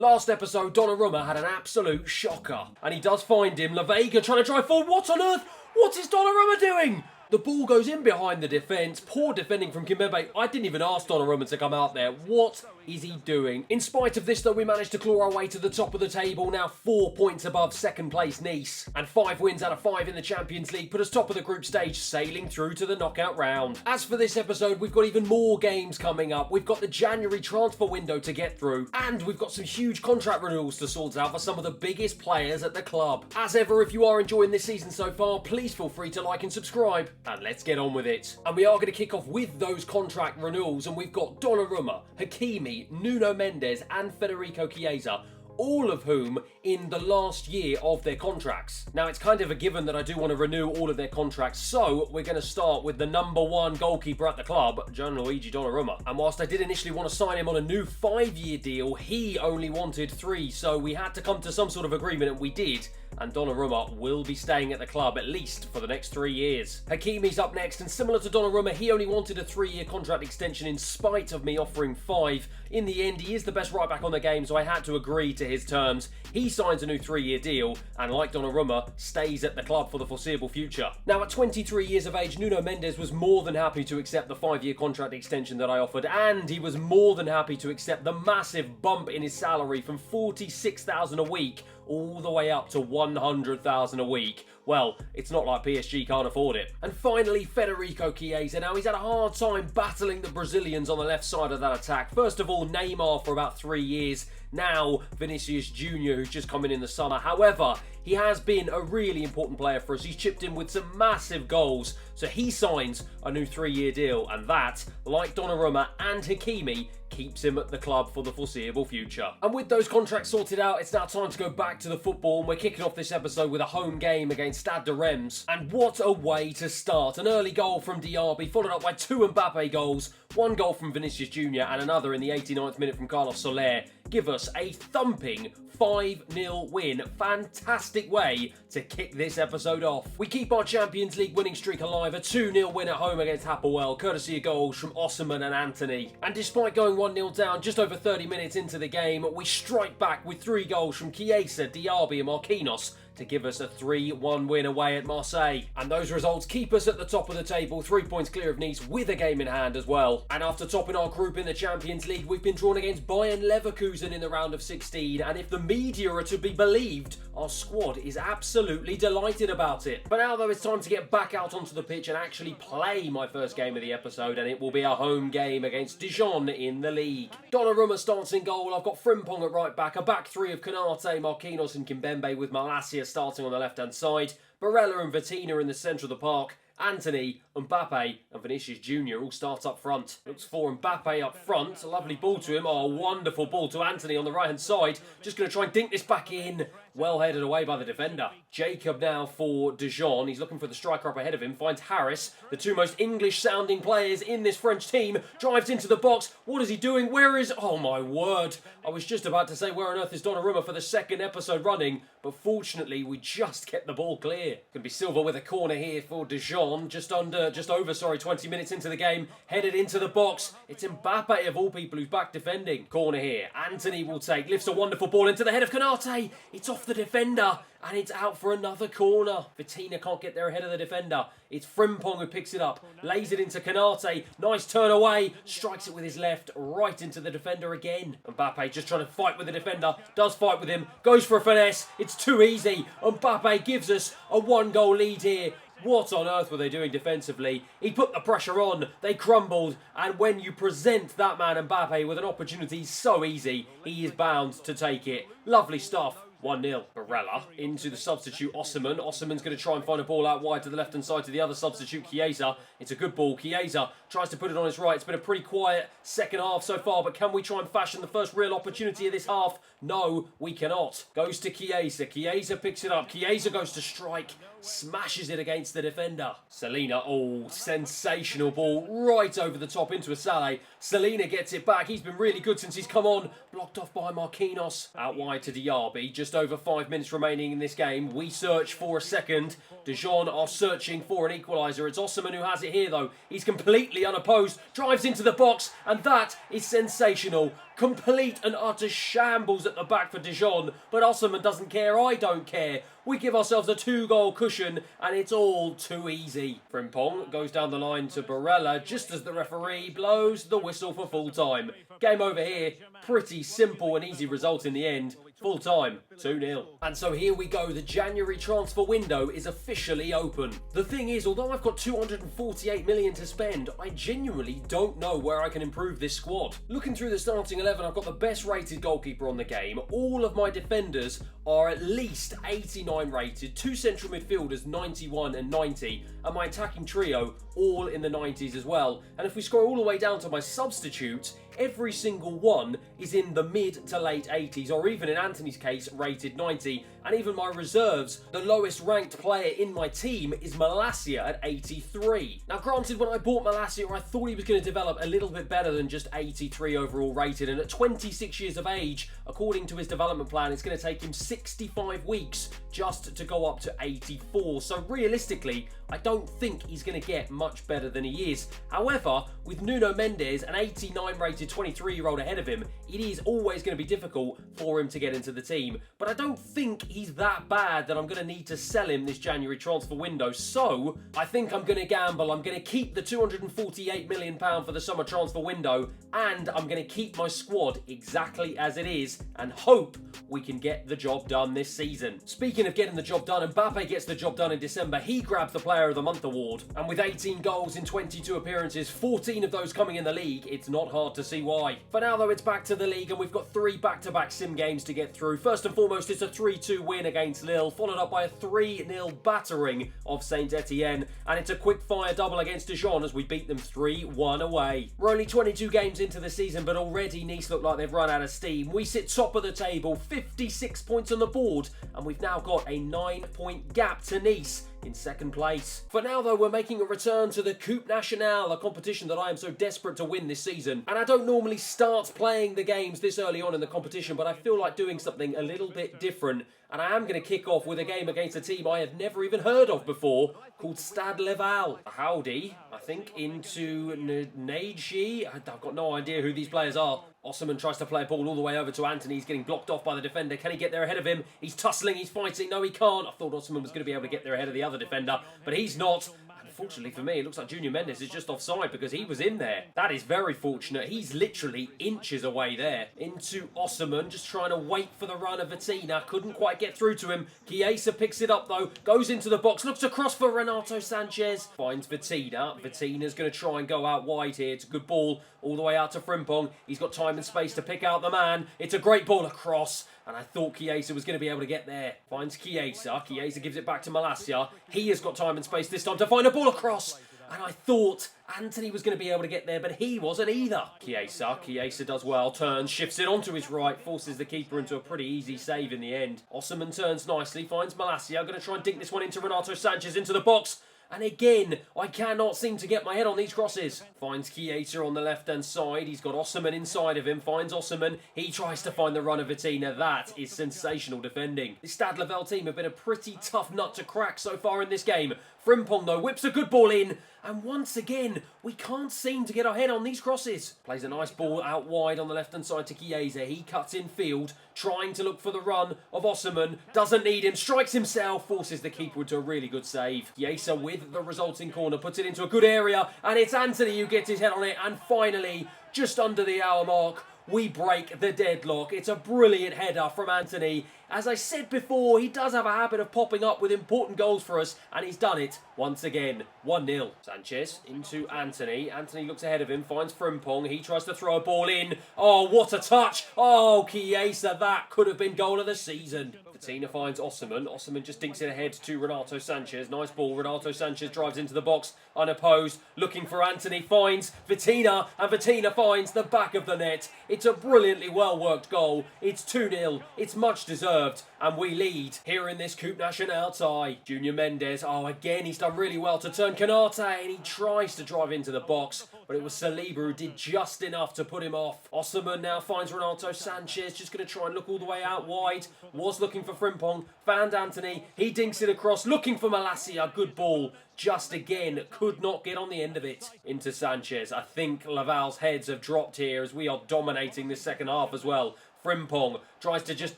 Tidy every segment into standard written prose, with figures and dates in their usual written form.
Last episode, Donnarumma had an absolute shocker. And he does find him. La Vega trying to drive forward. What on earth? What is Donnarumma doing? The ball goes in behind the defence. Poor defending from Mbappe. I didn't even ask Donnarumma to come out there. What is he doing? In spite of this, though, we managed to claw our way to the top of the table. Now 4 points above second place Nice. And 5 wins out of 5 in the Champions League put us top of the group stage, sailing through to the knockout round. As for this episode, we've got even more games coming up. We've got the January transfer window to get through. And we've got some huge contract renewals to sort out for some of the biggest players at the club. As ever, if you are enjoying this season so far, please feel free to like and subscribe. And let's get on with it. And we are going to kick off with those contract renewals. And we've got Donnarumma, Hakimi, Nuno Mendes and Federico Chiesa, all of whom in the last year of their contracts. Now, it's kind of a given that I do want to renew all of their contracts, so we're going to start with the #1 goalkeeper at the club, Gianluigi Donnarumma. And whilst I did initially want to sign him on a new 5-year deal, he only wanted 3, so we had to come to some sort of agreement, and we did. And Donnarumma will be staying at the club at least for the next 3 years. Hakimi's up next, and similar to Donnarumma, he only wanted a 3-year contract extension in spite of me offering 5. In the end, he is the best right back on the game, so I had to agree to his terms. He signs a new 3-year deal, and like Donnarumma, stays at the club for the foreseeable future. Now, at 23 years of age, Nuno Mendes was more than happy to accept the 5-year contract extension that I offered, and he was more than happy to accept the massive bump in his salary from $46,000 a week all the way up to $100,000 a week. Well, it's not like PSG can't afford it. And finally, Federico Chiesa. Now, he's had a hard time battling the Brazilians on the left side of that attack. First of all, Neymar for about 3 years. Now, Vinicius Jr., who's just come in the summer. However, he has been a really important player for us. He's chipped in with some massive goals. So he signs a new 3-year deal. And that, like Donnarumma and Hakimi, keeps him at the club for the foreseeable future. And with those contracts sorted out, it's now time to go back to the football. And we're kicking off this episode with a home game against Stade de Reims. And what a way to start. An early goal from Diaby, followed up by 2 Mbappe goals. 1 goal from Vinicius Jr. and another in the 89th minute from Carlos Soler give us a thumping 5-0 win. Fantastic way to kick this episode off. We keep our Champions League winning streak alive. A 2-0 win at home against Hapoel, courtesy of goals from Osimhen and Antony. And despite going 1-0 down just over 30 minutes into the game, we strike back with 3 goals from Chiesa, Diaby and Marquinhos to give us a 3-1 win away at Marseille. And those results keep us at the top of the table, 3 points clear of Nice with a game in hand as well. And after topping our group in the Champions League, we've been drawn against Bayern Leverkusen in the round of 16. And if the media are to be believed, our squad is absolutely delighted about it. But now, though, it's time to get back out onto the pitch and actually play my first game of the episode, and it will be a home game against Dijon in the League. Donnarumma starts in goal. I've got Frimpong at right back, a back 3 of Konate, Marquinhos and Kimpembe with Malacia starting on the left-hand side, Barella and Vitina in the centre of the park, Antony, Mbappe and Vinicius Jr. all start up front. Looks for Mbappe up front. A lovely ball to him. Oh, wonderful ball to Antony on the right-hand side. Just going to try and dink this back in. Well headed away by the defender. Jacob now for Dijon. He's looking for the striker up ahead of him. Finds Harris, the 2 most English-sounding players in this French team. Drives into the box. What is he doing? Where is... Oh, my word. I was just about to say, where on earth is Donnarumma for the 2nd episode running? But fortunately, we just kept the ball clear. Going to be Silva with a corner here for Dijon. Just over 20 minutes into the game. Headed into the box. It's Mbappe, of all people, who's back defending. Corner here. Antony will take. Lifts a wonderful ball into the head of Konate. It's off the defender. And it's out for another corner. Vitina can't get there ahead of the defender. It's Frimpong who picks it up. Lays it into Konate. Nice turn away. Strikes it with his left. Right into the defender again. Mbappe just trying to fight with the defender. Does fight with him. Goes for a finesse. It's too easy. Mbappe gives us a 1-goal lead here. What on earth were they doing defensively? He put the pressure on, they crumbled, and when you present that man Mbappe with an opportunity so easy, he is bound to take it. Lovely stuff. 1-0. Barella into the substitute Osimhen. Osimhen's going to try and find a ball out wide to the left-hand side to the other substitute, Chiesa. It's a good ball. Chiesa tries to put it on his right. It's been a pretty quiet second half so far, but can we try and fashion the first real opportunity of this half? No, we cannot. Goes to Chiesa. Chiesa picks it up. Chiesa goes to strike. Smashes it against the defender. Selena, oh, sensational ball. Right over the top into Asale. Selena gets it back. He's been really good since he's come on. Blocked off by Marquinhos. Out wide to Diaby. Just over 5 minutes remaining in this game. We search for a second. Dijon are searching for an equaliser. It's Osimhen who has it here, though. He's completely unopposed. Drives into the box, and that is sensational. Complete and utter shambles at the back for Dijon, but Osimhen doesn't care, I don't care. We give ourselves a 2-goal cushion, and it's all too easy. Frimpong goes down the line to Barella just as the referee blows the whistle for full time. Game over here. Pretty simple and easy result in the end. Full time, 2-0. And so here we go, the January transfer window is officially open. The thing is, although I've got 248 million to spend, I genuinely don't know where I can improve this squad. Looking through the starting 11, I've got the best rated goalkeeper on the game. All of my defenders are at least 89 rated, 2 central midfielders 91 and 90, and my attacking trio all in the 90s as well. And if we scroll all the way down to my substitutes, every single one is in the mid to late 80s, or even in Anthony's case, rated 90. And even my reserves, the lowest ranked player in my team is Malacia at 83. Now granted, when I bought Malacia, I thought he was going to develop a little bit better than just 83 overall rated, and at 26 years of age, according to his development plan, it's going to take him 65 weeks just to go up to 84. So realistically, I don't think he's going to get much better than he is. However, with Nuno Mendes, an 89 rated 23-year-old ahead of him, it is always going to be difficult for him to get into the team. But I don't think he's that bad that I'm going to need to sell him this January transfer window. So I think I'm going to gamble. I'm going to keep the £248 million for the summer transfer window, and I'm going to keep my squad exactly as it is and hope we can get the job done this season. Speaking of getting the job done, Mbappe gets the job done in December. He grabs the Player of the Month award, and with 18 goals in 22 appearances, 14 of those coming in the league, it's not hard to see why. For now though, it's back to the league, and we've got 3 back-to-back sim games to get through. First and foremost, it's a 3-2 win against Lille, followed up by a 3-0 battering of Saint Etienne, and it's a quick-fire double against Dijon as we beat them 3-1 away. We're only 22 games into the season, but already Nice look like they've run out of steam. We sit top of the table, 56 points on the board, and we've now got a 9-point gap to Nice in second place. For now though, we're making a return to the Coupe Nationale, a competition that I am so desperate to win this season. And I don't normally start playing the games this early on in the competition, but I feel like doing something a little bit different. And I am going to kick off with a game against a team I have never even heard of before, called Stade Laval. Howdy, I think, into Neiji. I've got no idea who these players are. Osimhen tries to play a ball all the way over to Anthony. He's getting blocked off by the defender. Can he get there ahead of him? He's tussling, he's fighting. No, he can't. I thought Osimhen was going to be able to get there ahead of the other defender, but he's not. Unfortunately for me, it looks like Junior Mendes is just offside because he was in there. That is very fortunate. He's literally inches away there. Into Osimhen, just trying to wait for the run of Vitina. Couldn't quite get through to him. Chiesa picks it up though, goes into the box, looks across for Renato Sanchez. Finds Vitina. Vitina's going to try and go out wide here. It's a good ball all the way out to Frimpong. He's got time and space to pick out the man. It's a great ball across, and I thought Chiesa was going to be able to get there. Finds Chiesa. Chiesa gives it back to Malacia. He has got time and space this time to find a ball across, and I thought Anthony was going to be able to get there, but he wasn't either. Chiesa does well, turns, shifts it onto his right, forces the keeper into a pretty easy save in the end. Osimhen turns nicely, finds Malacia, going to try and dink this one into Renato Sanchez into the box. And again, I cannot seem to get my head on these crosses. Finds Chiesa on the left-hand side. He's got Osimhen inside of him. Finds Osimhen. He tries to find the run of Vitina. That is sensational defending. The Stade Laval team have been a pretty tough nut to crack so far in this game. Frimpong, though, whips a good ball in. And once again, we can't seem to get our head on these crosses. Plays a nice ball out wide on the left-hand side to Chiesa. He cuts in field, trying to look for the run of Osimhen. Doesn't need him, strikes himself, forces the keeper into a really good save. Chiesa with the resulting corner, puts it into a good area, and it's Anthony who gets his head on it. And finally, just under the hour mark, we break the deadlock. It's a brilliant header from Anthony. As I said before, he does have a habit of popping up with important goals for us, and he's done it once again. 1-0. Sanchez into Anthony. Anthony looks ahead of him, finds Frimpong. He tries to throw a ball in. Oh, what a touch. Oh, Chiesa, that could have been goal of the season. Vitina finds Osimhen. Osimhen just dinks it ahead to Renato Sanchez. Nice ball. Renato Sanchez drives into the box unopposed, looking for Anthony. Finds Vitina, and Vitina finds the back of the net. It's a brilliantly well-worked goal. It's 2-0. It's much deserved, and we lead here in this Coupe Nationale tie. Junior Mendes, oh, again, he's done really well to turn Canate, and he tries to drive into the box, but it was Saliba who did just enough to put him off. Osimhen now finds Renato Sanchez, just going to try and look all the way out wide. Was looking for Frimpong, found Anthony, he dinks it across, looking for Malacia, good ball. Just again, could not get on the end of it. Into Sanchez. I think Laval's heads have dropped here as we are dominating this second half as well. Frimpong tries to just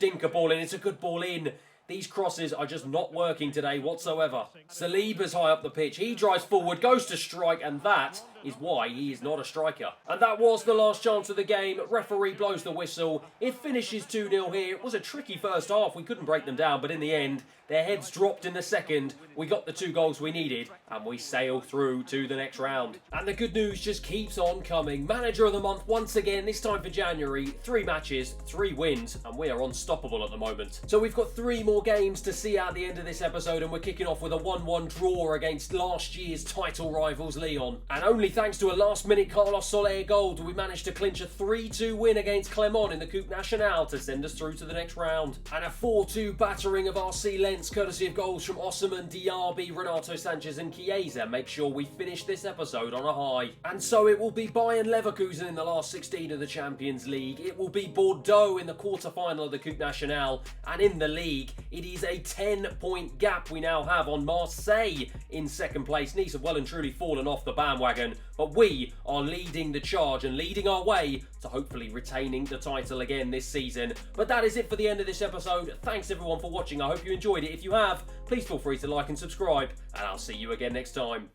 dink a ball in. It's a good ball in. These crosses are just not working today whatsoever. Saliba's high up the pitch. He drives forward, goes to strike, and that is why he is not a striker. And that was the last chance of the game. Referee blows the whistle. It finishes 2-0 here. It was a tricky first half. We couldn't break them down, but in the end, their heads dropped in the second. We got the 2 goals we needed, and we sail through to the next round. And the good news just keeps on coming. Manager of the month once again, this time for January. 3 matches, 3 wins, and we are unstoppable at the moment. So we've got 3 more games to see out the end of this episode, and we're kicking off with a 1-1 draw against last year's title rivals Lyon. And only thanks to a last-minute Carlos Soler goal do we manage to clinch a 3-2 win against Clermont in the Coupe Nationale to send us through to the next round. And a 4-2 battering of RC Lens, courtesy of goals from Osimhen, Diaby, Renato Sanchez and Chiesa, make sure we finish this episode on a high. And so it will be Bayern Leverkusen in the last 16 of the Champions League. It will be Bordeaux in the quarter-final of the Coupe Nationale. And in the league, it is a 10-point gap we now have on Marseille in second place. Nice have well and truly fallen off the bandwagon, but we are leading the charge and leading our way to hopefully retaining the title again this season. But that is it for the end of this episode. Thanks everyone for watching. I hope you enjoyed it. If you have, please feel free to like and subscribe, and I'll see you again next time.